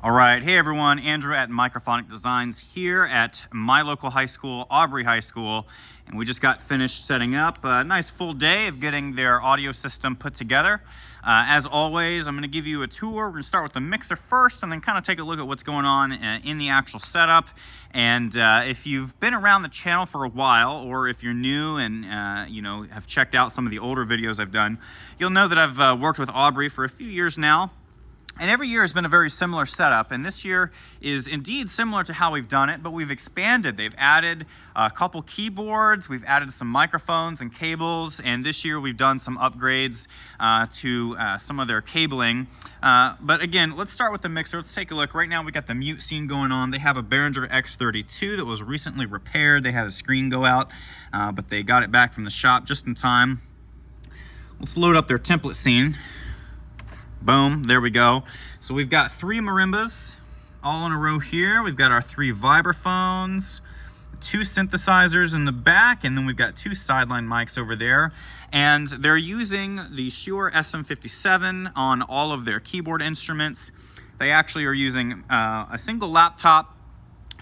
All right, hey everyone, Andrew at Microphonic Designs here at my local high school, Aubrey High School, and we just got finished setting up a nice full day of getting their audio system put together. As always, I'm going to give you a tour. We're going to start with the mixer first and then kind of take a look at what's going on in the actual setup. And if you've been around the channel for a while, or if you're new and have checked out some of the older videos I've done, you'll know that I've worked with Aubrey for a few years now. And every year has been a very similar setup, and this year is indeed similar to how we've done it, but we've expanded. They've added a couple keyboards, we've added some microphones and cables, and this year we've done some upgrades to some of their cabling. But again, let's start with the mixer. Let's take a look. Right now we got the mute scene going on. They have a Behringer X32 that was recently repaired. They had a screen go out, but they got it back from the shop just in time. Let's load up their template scene. Boom, there we go. So we've got 3 marimbas all in a row here. We've got our 3 vibraphones, 2 synthesizers in the back, and then we've got 2 sideline mics over there. And they're using the Shure SM57 on all of their keyboard instruments. They actually are using a single laptop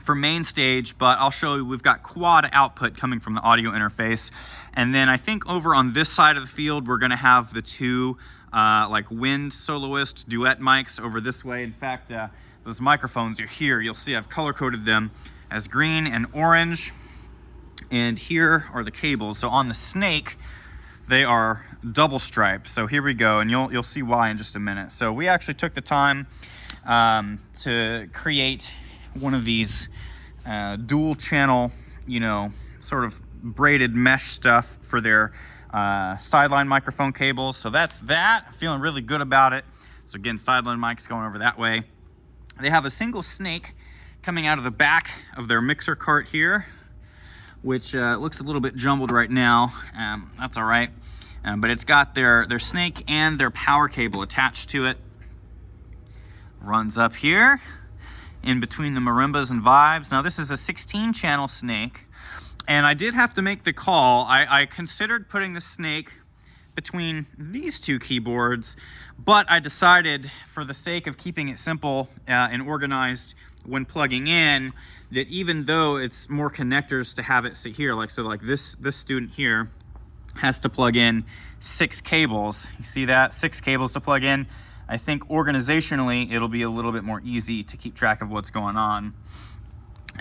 for main stage, but I'll show you we've got quad output coming from the audio interface. And then I think over on this side of the field, we're gonna have the 2 like wind soloist duet mics over this way. In fact, those microphones are here. You'll see I've color coded them as green and orange. And here are the cables. So on the Snake, they are double striped. So here we go, and you'll see why in just a minute. So we actually took the time to create one of these dual channel, sort of braided mesh stuff for their sideline microphone cables. So that's that. Feeling really good about it. So again, sideline mics going over that way. They have a single Snake coming out of the back of their mixer cart here, which looks a little bit jumbled right now. That's all right. But it's got their Snake and their power cable attached to it. Runs up here in between the marimbas and vibes. Now this is a 16-channel Snake. And I did have to make the call. I considered putting the Snake between these 2 keyboards, but I decided, for the sake of keeping it simple and organized when plugging in, that even though it's more connectors to have it sit here, like this student here has to plug in 6 cables. You see that? 6 cables to plug in. I think organizationally it'll be a little bit more easy to keep track of what's going on.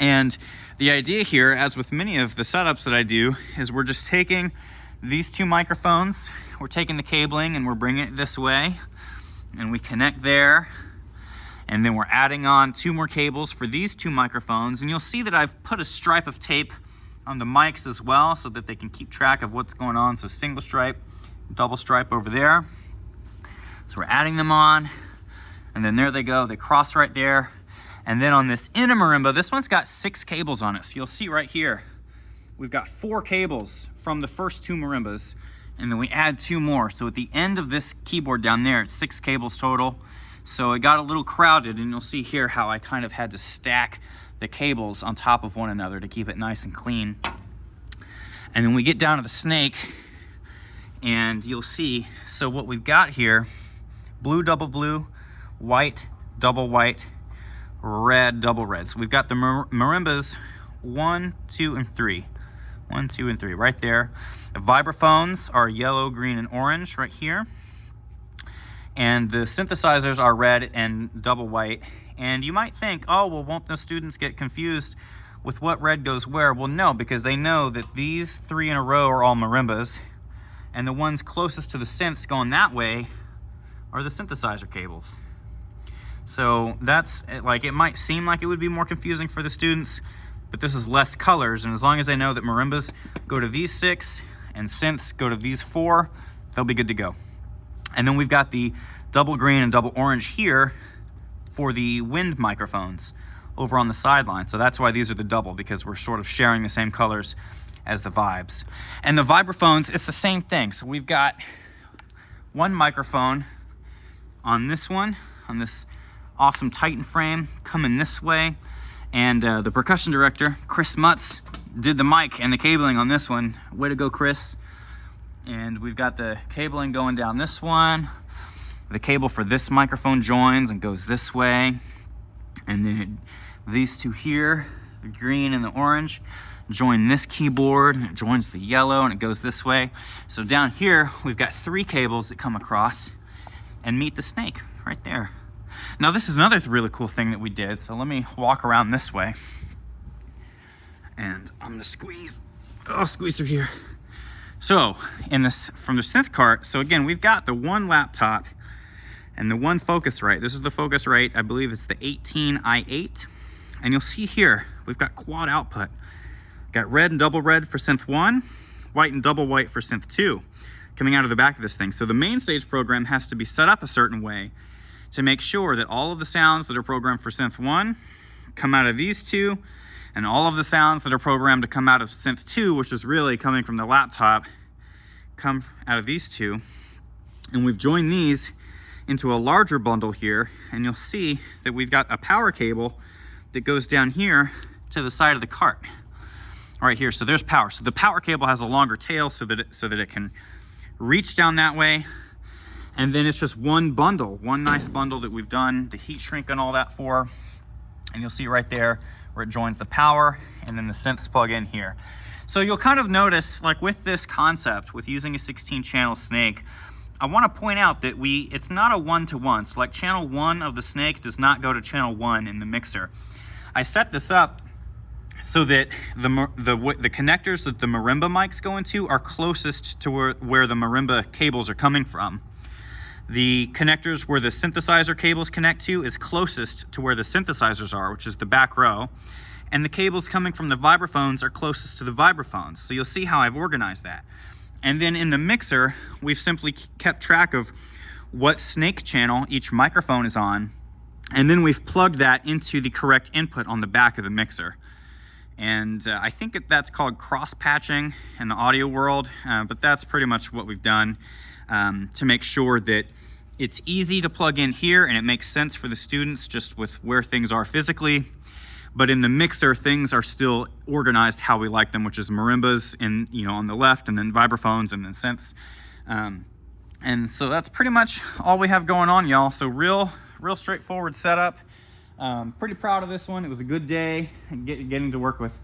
And the idea here, as with many of the setups that I do, is we're just taking these 2 microphones, we're taking the cabling and we're bringing it this way, and we connect there, and then we're adding on 2 more cables for these 2 microphones. And you'll see that I've put a stripe of tape on the mics as well so that they can keep track of what's going on. So single stripe, double stripe over there. So we're adding them on, and then there they go, they cross right there. And then on this inner marimba, this one's got 6 cables on it. So you'll see right here, we've got 4 cables from the first 2 marimbas, and then we add 2 more. So at the end of this keyboard down there, it's 6 cables total. So it got a little crowded, and you'll see here how I kind of had to stack the cables on top of one another to keep it nice and clean. And then we get down to the Snake, and you'll see, so what we've got here, blue, double blue, white, double white, red, double red. So we've got the marimbas 1, 2, and 3. 1, 2, and 3 right there. The vibraphones are yellow, green, and orange right here. And the synthesizers are red and double white. And you might think, oh, well, won't the students get confused with what red goes where? Well, no, because they know that these 3 in a row are all marimbas, and the ones closest to the synths going that way are the synthesizer cables. So that's, like, it might seem like it would be more confusing for the students, but this is less colors, and as long as they know that marimbas go to these 6 and synths go to these 4, they'll be good to go. And then we've got the double green and double orange here for the wind microphones over on the sideline. So that's why these are the double, because we're sort of sharing the same colors as the vibes. And the vibraphones, it's the same thing. So we've got 1 microphone on this one, on this awesome Titan frame coming this way, and the percussion director, Chris Mutz, did the mic and the cabling on this one. Way to go, Chris. And we've got the cabling going down this one. The cable for this microphone joins and goes this way. And then these two here, the green and the orange, join this keyboard, and it joins the yellow, and it goes this way. So down here, we've got 3 cables that come across and meet the snake right there. Now this is another really cool thing that we did. So let me walk around this way. And I'm gonna squeeze through here. So from the synth cart, so again, we've got the one laptop and the one Focusrite. This is the Focusrite, I believe it's the 18i8. And you'll see here, we've got quad output. Got red and double red for synth 1, white and double white for synth 2 coming out of the back of this thing. So the main stage program has to be set up a certain way to make sure that all of the sounds that are programmed for synth 1 come out of these two, and all of the sounds that are programmed to come out of synth 2, which is really coming from the laptop, come out of these two. And we've joined these into a larger bundle here, and you'll see that we've got a power cable that goes down here to the side of the cart. Right here, so there's power. So the power cable has a longer tail so that it can reach down that way. And then it's just one bundle, one nice bundle that we've done the heat shrink and all that for. And you'll see right there where it joins the power and then the synths plug in here. So you'll kind of notice, like with this concept, with using a 16-channel snake, I want to point out that it's not a one-to-one. So like channel 1 of the snake does not go to channel 1 in the mixer. I set this up so that the connectors that the marimba mics go into are closest to where the marimba cables are coming from. The connectors where the synthesizer cables connect to is closest to where the synthesizers are, which is the back row. And the cables coming from the vibraphones are closest to the vibraphones. So you'll see how I've organized that. And then in the mixer, we've simply kept track of what snake channel each microphone is on. And then we've plugged that into the correct input on the back of the mixer. And I think that's called cross-patching in the audio world, but that's pretty much what we've done to make sure that it's easy to plug in here and it makes sense for the students just with where things are physically. But in the mixer, things are still organized how we like them, which is marimbas on the left, and then vibraphones, and then synths. And so that's pretty much all we have going on, y'all. So real straightforward setup. Pretty proud of this one. It was a good day getting to work with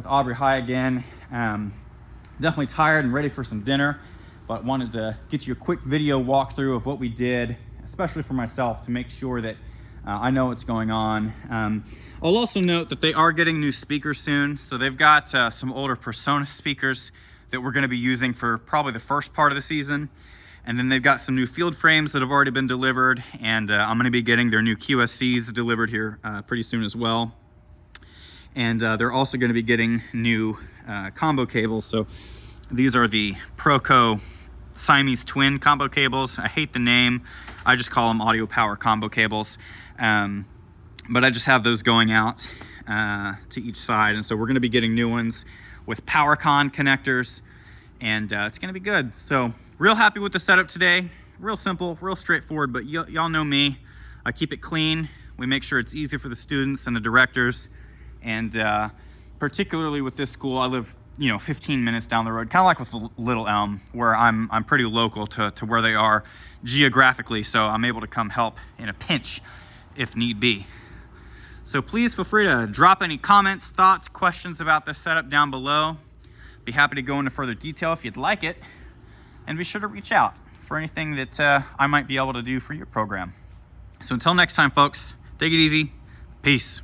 Aubrey High again. Definitely tired and ready for some dinner, but wanted to get you a quick video walkthrough of what we did, especially for myself, to make sure that I know what's going on. I'll also note that they are getting new speakers soon. So they've got some older Persona speakers that we're going to be using for probably the first part of the season. And then they've got some new field frames that have already been delivered, and I'm going to be getting their new QSCs delivered here pretty soon as well. And they're also going to be getting new combo cables. So these are the Proco Siamese twin combo cables. I hate the name. I just call them audio power combo cables. But I just have those going out to each side. And so we're going to be getting new ones with PowerCon connectors, and it's going to be good. So real happy with the setup today. Real simple, real straightforward, but y'all know me. I keep it clean. We make sure it's easy for the students and the directors. And particularly with this school, I live 15 minutes down the road, kind of like with Little Elm, where I'm pretty local to where they are geographically, so I'm able to come help in a pinch if need be. So please feel free to drop any comments, thoughts, questions about this setup down below. Be happy to go into further detail if you'd like it. And be sure to reach out for anything that I might be able to do for your program. So until next time, folks, take it easy. Peace.